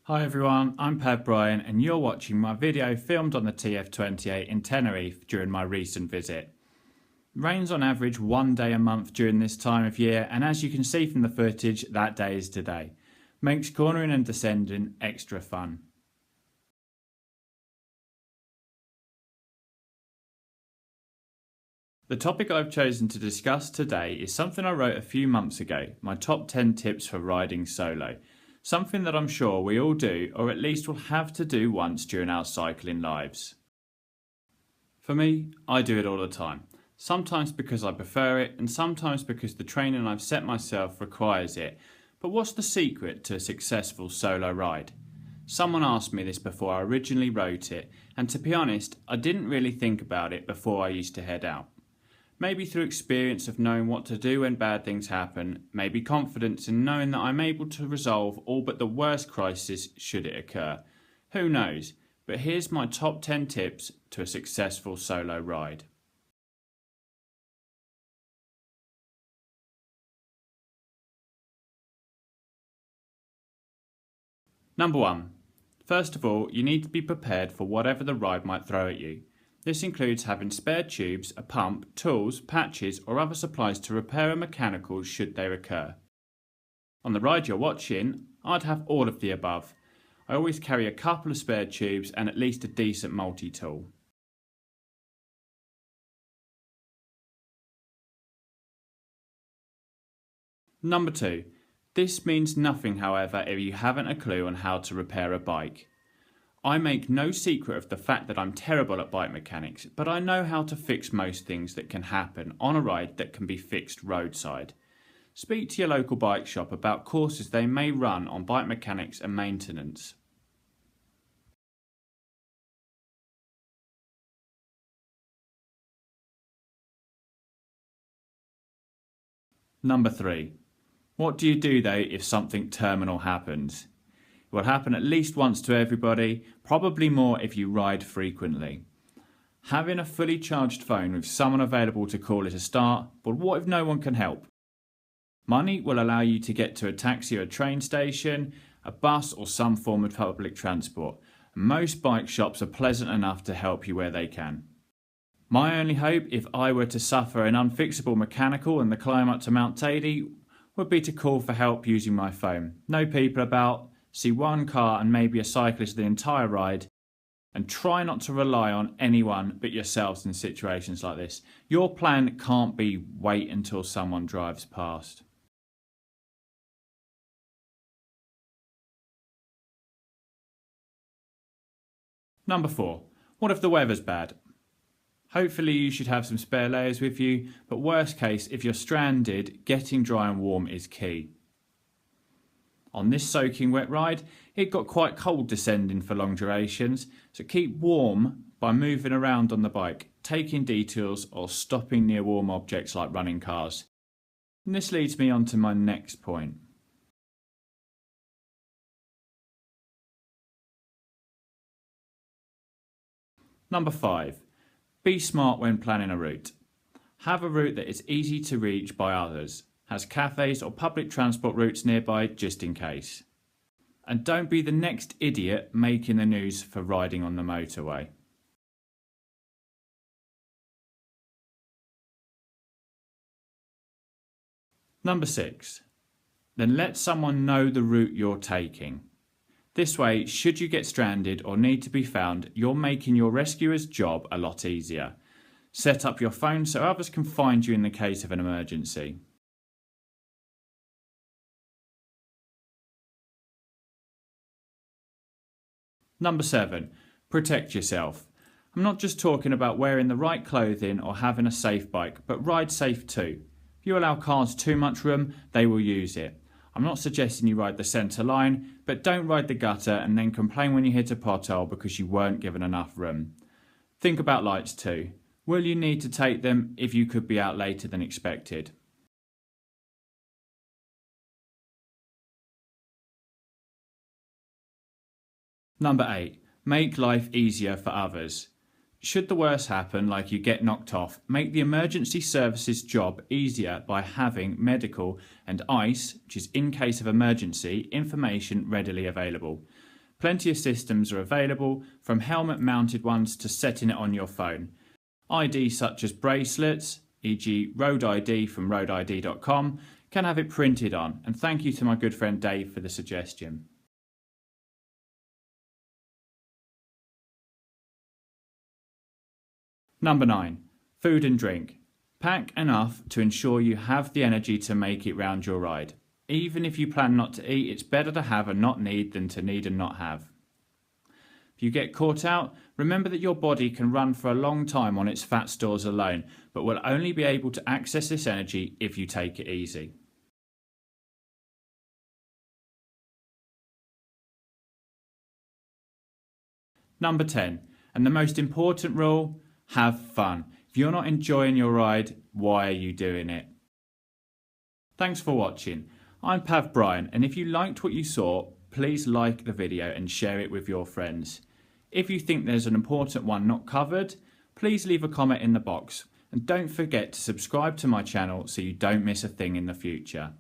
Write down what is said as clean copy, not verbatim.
Hi everyone, I'm Pav Bryan and you're watching my video filmed on the TF28 in Tenerife during my recent visit. It rains on average 1 day a month during this time of year, and as you can see from the footage, that day is today. Makes cornering and descending extra fun. The topic I've chosen to discuss today is something I wrote a few months ago, my top 10 tips for riding solo. Something that I'm sure we all do, or at least will have to do once during our cycling lives. For me, I do it all the time. Sometimes because I prefer it, and sometimes because the training I've set myself requires it. But what's the secret to a successful solo ride? Someone asked me this before I originally wrote it, and to be honest, I didn't really think about it before I used to head out. Maybe through experience of knowing what to do when bad things happen, maybe confidence in knowing that I'm able to resolve all but the worst crisis should it occur. Who knows? But here's my top 10 tips to a successful solo ride. Number 1. First of all, you need to be prepared for whatever the ride might throw at you. This includes having spare tubes, a pump, tools, patches or other supplies to repair a mechanical should they occur. On the ride you're watching, I'd have all of the above. I always carry a couple of spare tubes and at least a decent multi-tool. Number 2. This means nothing, however, if you haven't a clue on how to repair a bike. I make no secret of the fact that I'm terrible at bike mechanics, but I know how to fix most things that can happen on a ride that can be fixed roadside. Speak to your local bike shop about courses they may run on bike mechanics and maintenance. Number 3. What do you do though if something terminal happens? It will happen at least once to everybody, probably more if you ride frequently. Having a fully charged phone with someone available to call is a start, but what if no one can help? Money will allow you to get to a taxi or a train station, a bus or some form of public transport. Most bike shops are pleasant enough to help you where they can. My only hope if I were to suffer an unfixable mechanical in the climb up to Mount Taylor would be to call for help using my phone. No people about. See one car and maybe a cyclist the entire ride, and try not to rely on anyone but yourselves in situations like this. Your plan can't be wait until someone drives past. Number 4. What if the weather's bad? Hopefully you should have some spare layers with you, but worst case, if you're stranded, getting dry and warm is key. On this soaking wet ride, it got quite cold descending for long durations, so keep warm by moving around on the bike, taking detours or stopping near warm objects like running cars. And this leads me on to my next point. Number 5. Be smart when planning a route. Have a route that is easy to reach by others, has cafes or public transport routes nearby just in case. And don't be the next idiot making the news for riding on the motorway. Number 6. Then let someone know the route you're taking. This way, should you get stranded or need to be found, you're making your rescuer's job a lot easier. Set up your phone so others can find you in the case of an emergency. Number 7. Protect yourself. I'm not just talking about wearing the right clothing or having a safe bike, but ride safe too. If you allow cars too much room, they will use it. I'm not suggesting you ride the centre line, but don't ride the gutter and then complain when you hit a pothole because you weren't given enough room. Think about lights too. Will you need to take them if you could be out later than expected? Number 8. Make life easier for others. Should the worst happen, like you get knocked off, make the emergency services job easier by having medical and ICE, which is in case of emergency, information readily available. Plenty of systems are available, from helmet mounted ones to setting it on your phone. IDs such as bracelets, e.g. Road ID from roadid.com, can have it printed on, and thank you to my good friend Dave for the suggestion. Number 9. Food and drink. Pack enough to ensure you have the energy to make it round your ride. Even if you plan not to eat, it's better to have and not need than to need and not have. If you get caught out, remember that your body can run for a long time on its fat stores alone, but will only be able to access this energy if you take it easy. Number 10, and the most important rule, have fun. If you're not enjoying your ride, why are you doing it? Thanks for watching. I'm Pav Bryan, and if you liked what you saw, please like the video and share it with your friends. If you think there's an important one not covered, please leave a comment in the box, and don't forget to subscribe to my channel so you don't miss a thing in the future.